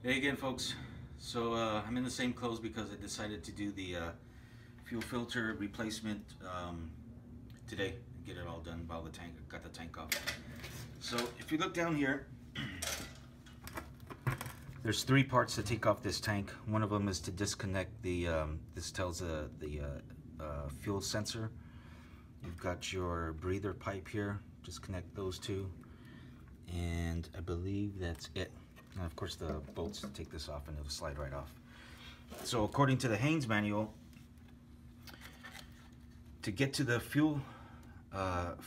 Hey again, folks. So I'm in the same clothes because I decided to do the fuel filter replacement today. Get it all done while got the tank off. So if you look down here, there's three parts to take off this tank. One of them is to disconnect the. This tells the fuel sensor. You've got your breather pipe here. Just connect those two, and I believe that's it. And of course the bolts take this off and it'll slide right off. So according to the Haynes manual, to get to the fuel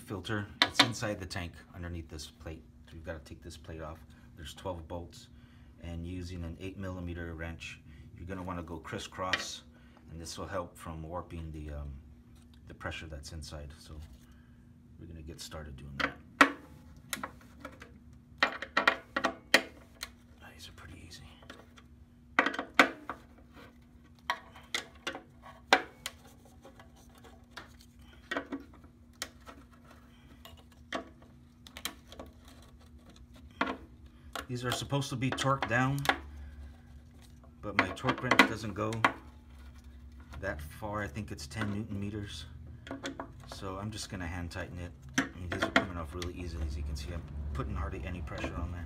filter, it's inside the tank underneath this plate. So you've got to take this plate off. There's 12 bolts, and using an 8mm wrench, you're going to want to go crisscross, and this will help from warping the pressure that's inside. So we're going to get started doing that. These are pretty easy. These are supposed to be torqued down, but my torque wrench doesn't go that far. I think it's 10 Newton meters. So I'm just gonna hand tighten it. I mean, these are coming off really easily. As you can see, I'm putting hardly any pressure on there.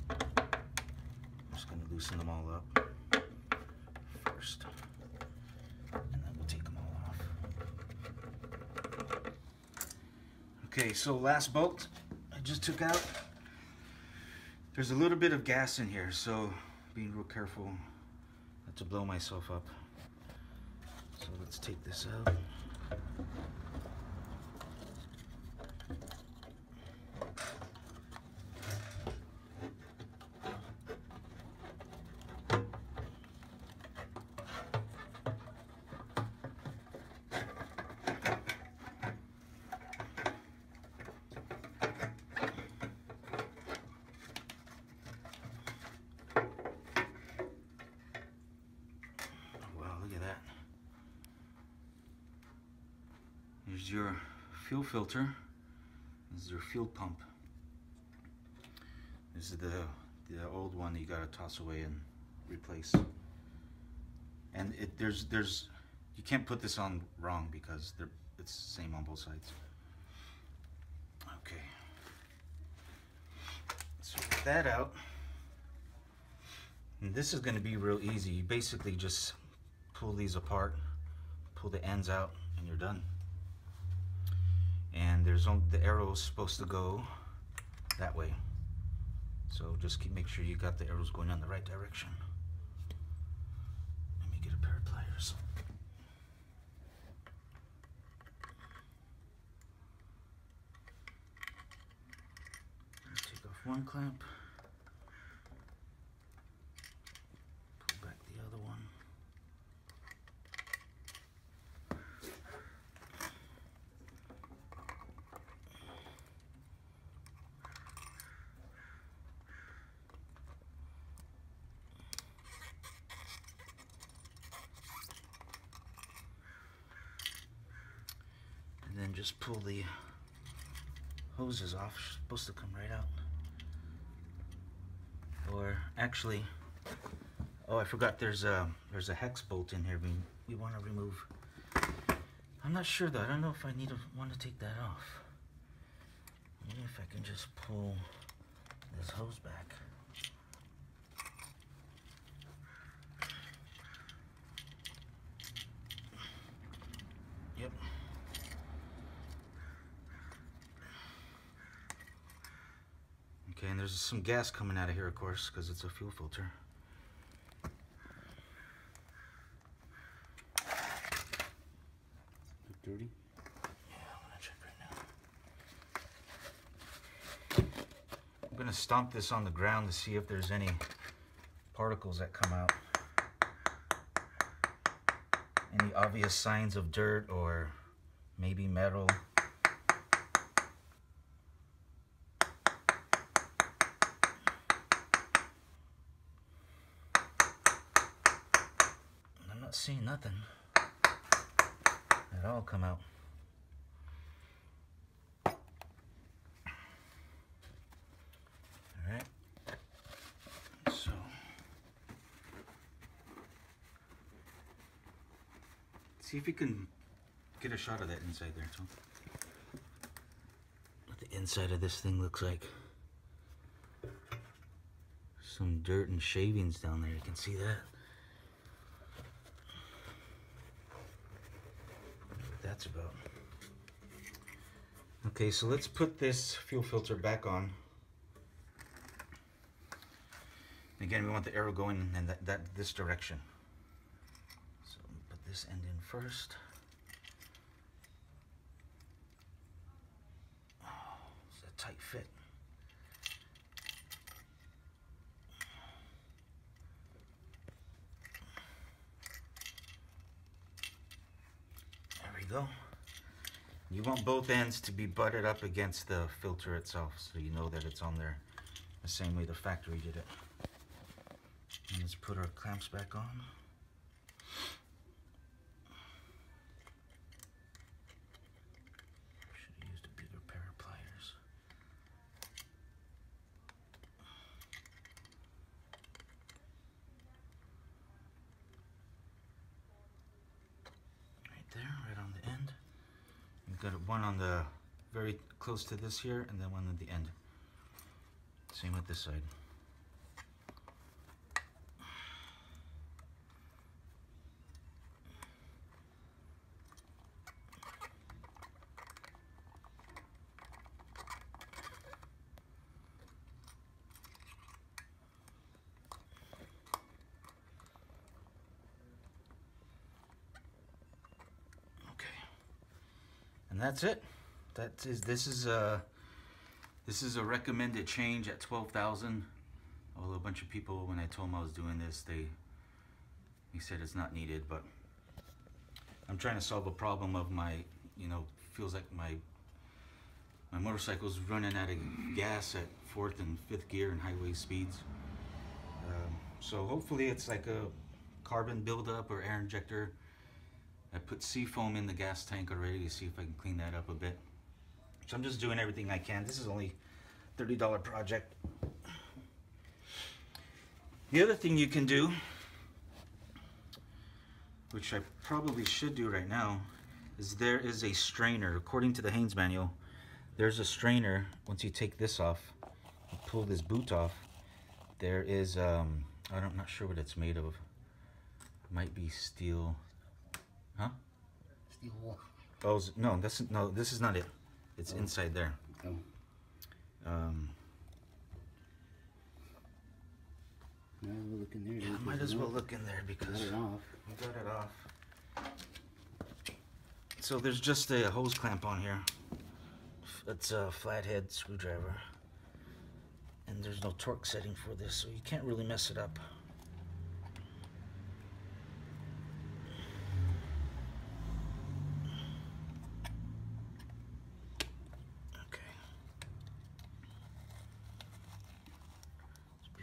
I'm just gonna loosen them all up first, and then we'll take them all off. Okay, so last bolt I just took out. There's a little bit of gas in here, so being real careful not to blow myself up. So let's take this out. Here's your fuel filter. This is your fuel pump. This is the old one that you gotta toss away and replace. And you can't put this on wrong because it's the same on both sides. Okay. So with that out, and this is gonna be real easy. You basically just pull these apart, pull the ends out, and you're done. And the arrow is supposed to go that way. So just make sure you got the arrows going in the right direction. Let me get a pair of pliers. Take off one clamp. Pull back the other one. And then just pull the hoses off. It's supposed to come right out. Or actually, oh, I forgot there's a hex bolt in here we want to remove. I'm not sure though. I don't know if I want to take that off. Maybe if I can just pull this hose back. Yep. Okay, and there's some gas coming out of here, of course, because it's a fuel filter. Dirty? Yeah, I'm gonna check right now. I'm gonna stomp this on the ground to see if there's any particles that come out. Any obvious signs of dirt or maybe metal. I'm not seeing nothing at all come out. Alright, so See if you can get a shot of that inside there, Tom. What the inside of this thing looks like. Some dirt and shavings down there, you can see that. That's about. Okay, so let's put this fuel filter back on. Again, we want the arrow going in this direction. So put this end in first. Oh, it's a tight fit. There we go. You want both ends to be butted up against the filter itself, so you know that it's on there the same way the factory did it. And let's put our clamps back on. Should have used a bigger pair of pliers. Right there, right on the end. We've got one on the very close to this here, and then one at the end. Same with this side. And that's it. This is a recommended change at 12,000. Although a bunch of people, when I told them I was doing this, they said it's not needed. But I'm trying to solve a problem of my, feels like my motorcycle's running out of gas at 4th and 5th gear in highway speeds. So hopefully it's like a carbon buildup or air injector. I put SEAFOAM in the gas tank already to see if I can clean that up a bit. So I'm just doing everything I can. This is only a $30 project. The other thing you can do, which I probably should do right now, is there is a strainer. According to the Haynes manual, there's a strainer. Once you take this off, you pull this boot off, there is, I'm not sure what it's made of. It might be steel. Huh? Steel wool. Oh no, this is not it. It's inside there. Oh. Might as well look in there. Yeah, might as well look in there because we got it off. So there's just a hose clamp on here. It's a flathead screwdriver, and there's no torque setting for this, so you can't really mess it up.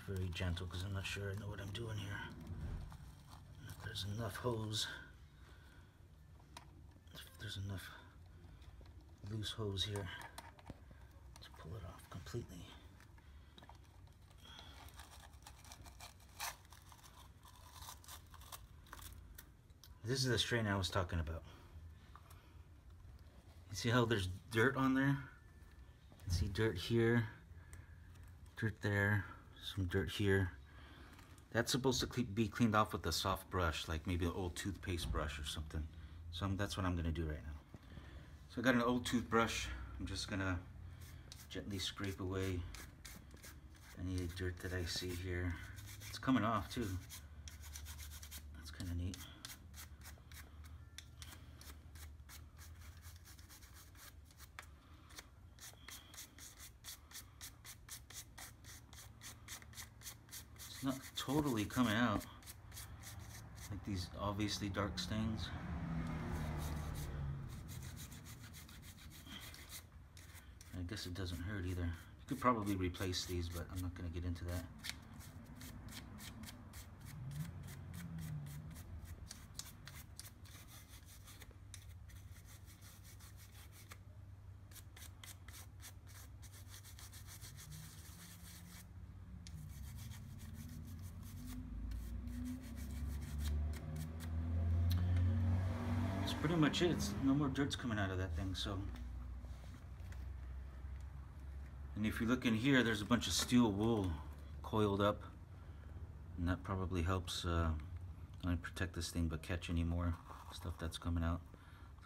Very gentle because I'm not sure I know what I'm doing here. If there's enough hose, if there's enough loose hose here to pull it off completely. This is the strainer I was talking about. You see how there's dirt on there? You can see dirt here, dirt there. Some dirt here. That's supposed to be cleaned off with a soft brush, like maybe an old toothpaste brush or something. So that's what I'm going to do right now. So I got an old toothbrush. I'm just going to gently scrape away any dirt that I see here. It's coming off too. That's kind of neat. Not totally coming out, like these obviously dark stains. I guess it doesn't hurt either. You could probably replace these, but I'm not going to get into that. pretty much it. No more dirt's coming out of that thing. So, and if you look in here, there's a bunch of steel wool coiled up, and that probably helps not only protect this thing but catch any more stuff that's coming out.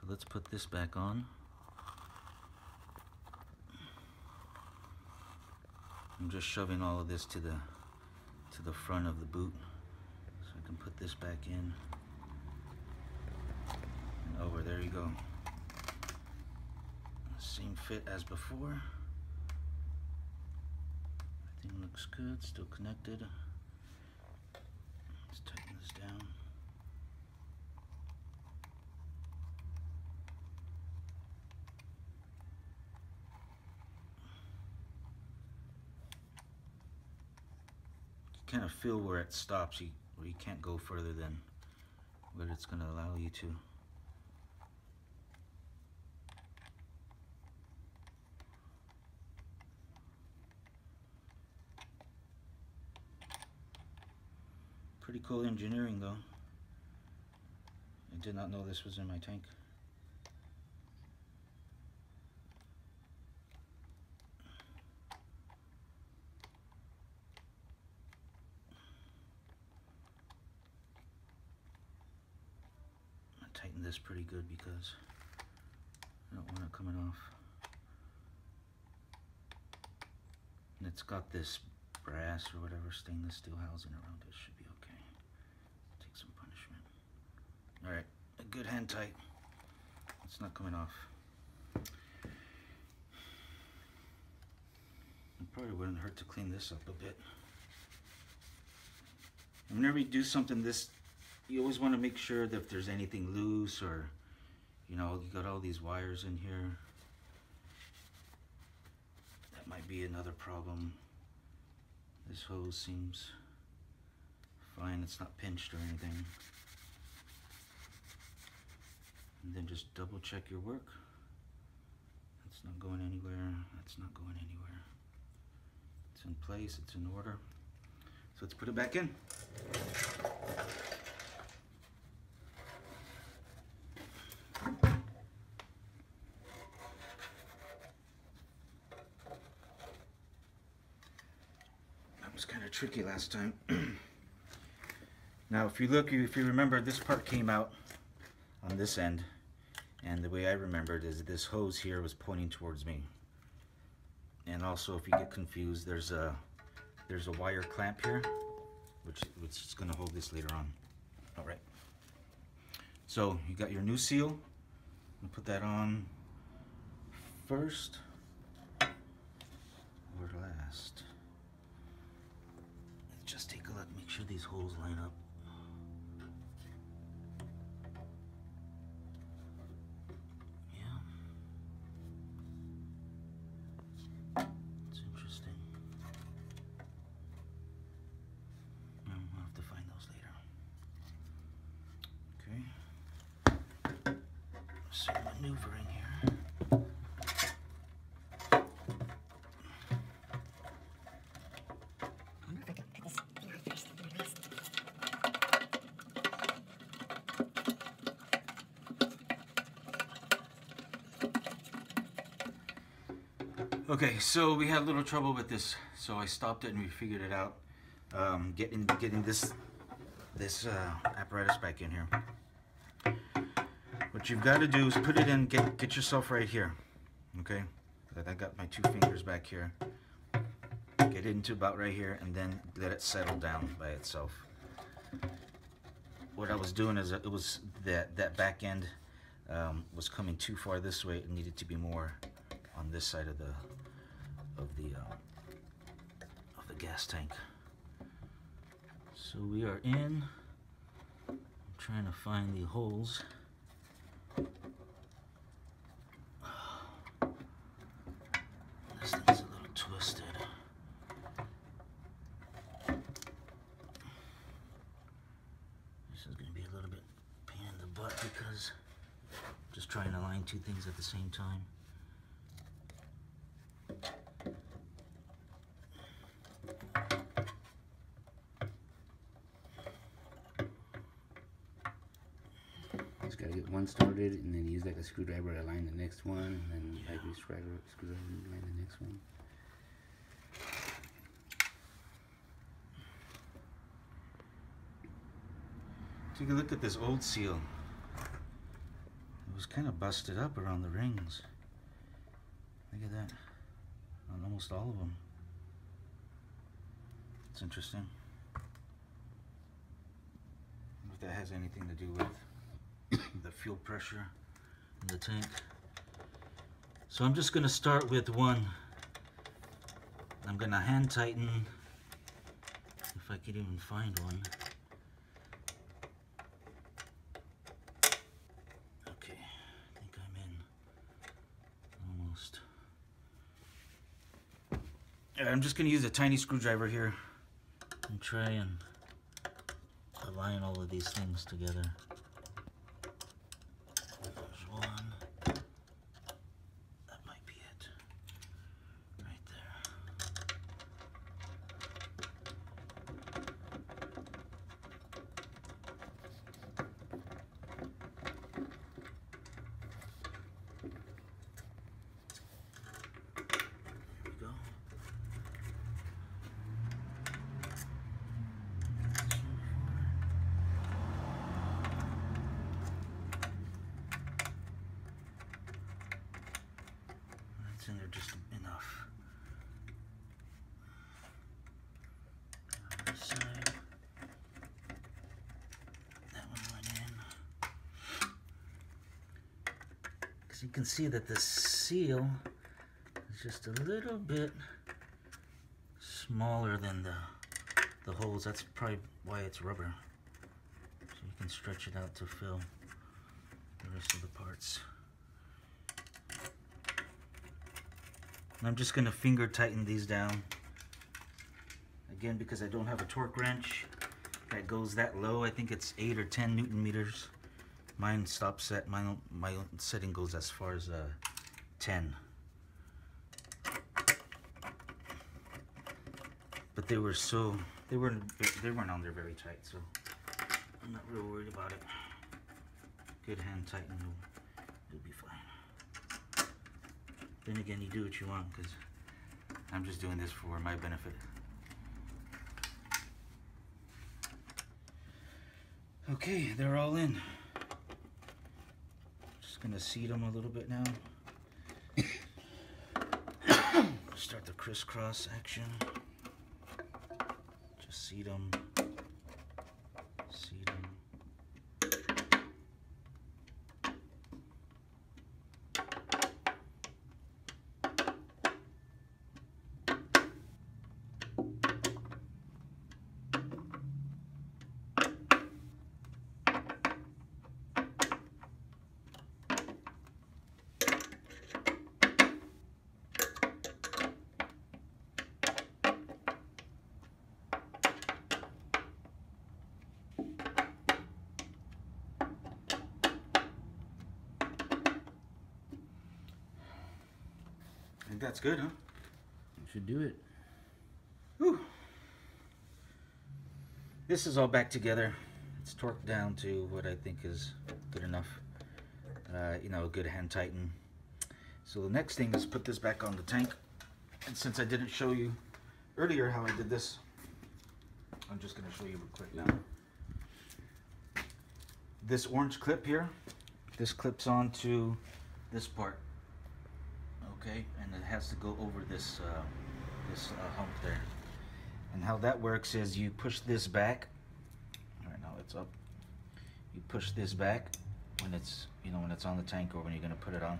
So let's put this back on. I'm just shoving all of this to the front of the boot so I can put this back in. And over, there you go. Same fit as before. Everything looks good, still connected. Let's tighten this down. You kind of feel where it stops, where you can't go further than what it's going to allow you to. Pretty cool engineering though. I did not know this was in my tank. I tightened this pretty good because I don't want it coming off. And it's got this brass or whatever stainless steel housing around it. Should be okay. Take some punishment. Alright, a good hand tight. It's not coming off. It probably wouldn't hurt to clean this up a bit. And whenever you do something this, you always want to make sure that if there's anything loose or, you know, you got all these wires in here. That might be another problem. This hose seems fine, it's not pinched or anything. And then just double check your work. It's not going anywhere, that's not going anywhere. It's in place, it's in order. So let's put it back in. Was kind of tricky last time. Now if you remember, this part came out on this end, and the way I remembered is this hose here was pointing towards me. And also, if you get confused, there's a wire clamp here which is going to hold this later on. All right, so you got your new seal. I'll put that on first or last. Just take a look, make sure these holes line up. Yeah. It's interesting. I'll have to find those later. Okay. Some maneuvering here. Okay, so we had a little trouble with this, so I stopped it and we figured it out. Getting this apparatus back in here. What you've got to do is put it in, get yourself right here. Okay, I got my 2 fingers back here. Get it into about right here, and then let it settle down by itself. What I was doing is it was that back end was coming too far this way. It needed to be more on this side of the gas tank. So we are in. I'm trying to find the holes. This thing's a little twisted. This is going to be a little bit pain in the butt because I'm just trying to align 2 things at the same time. get one started, and then use like a screwdriver to line the next one, and then like a screwdriver to line the next one. Take a look at this old seal. It was kind of busted up around the rings. Look at that. On almost all of them. It's interesting. If that has anything to do with the fuel pressure in the tank. So I'm just going to start with one. I'm going to hand tighten, if I could even find one. Okay, I think I'm in almost. I'm just going to use a tiny screwdriver here and try and align all of these things together. There's one. That might be it. Right there. There we go. That's in there just enough. Other side. That one went in. Because you can see that the seal is just a little bit smaller than the holes. That's probably why it's rubber. So you can stretch it out to fill the rest of the parts. And I'm just going to finger tighten these down. Again, because I don't have a torque wrench that goes that low. I think it's 8 or 10 Newton meters. Mine stops at, my setting goes as far as 10. But they were so, they weren't on there very tight, so I'm not real worried about it. Good hand tightening, it'll be fine. Then again, you do what you want, because I'm just doing this for my benefit. Okay, they're all in. Just gonna seat them a little bit now. Start the crisscross action. Just seat them. Seat them. I think that's good, huh? Should do it. Whew. This is all back together. It's torqued down to what I think is good enough. You know, a good hand tighten. So the next thing is put this back on the tank. And since I didn't show you earlier how I did this, I'm just going to show you real quick now. This orange clip here, this clips onto this part. Okay, and it has to go over this hump there. And how that works is you push this back. Right now it's up. You push this back when it's, you know, when it's on the tank or when you're going to put it on.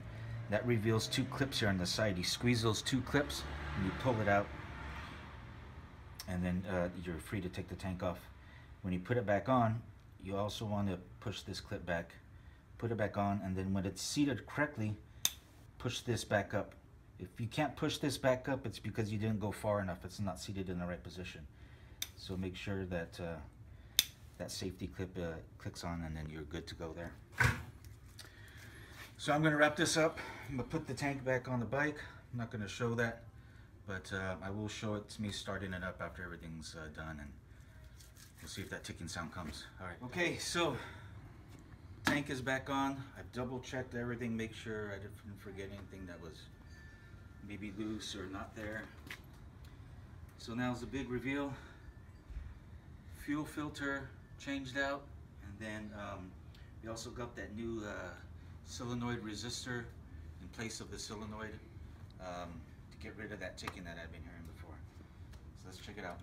That reveals two clips here on the side. You squeeze those two clips and you pull it out, and then you're free to take the tank off. When you put it back on, you also want to push this clip back, put it back on, and then when it's seated correctly, push this back up. If you can't push this back up, it's because you didn't go far enough. It's not seated in the right position. So make sure that that safety clip clicks on, and then you're good to go there. So I'm going to wrap this up. I'm going to put the tank back on the bike. I'm not going to show that, but I will show it to me starting it up after everything's done, and we'll see if that ticking sound comes. All right. Okay, so tank tank is back on. I've double checked everything, make sure I didn't forget anything that was maybe loose or not there. So now's the big reveal. Fuel filter changed out, and then we also got that new solenoid resistor in place of the solenoid to get rid of that ticking that I've been hearing before. So let's check it out.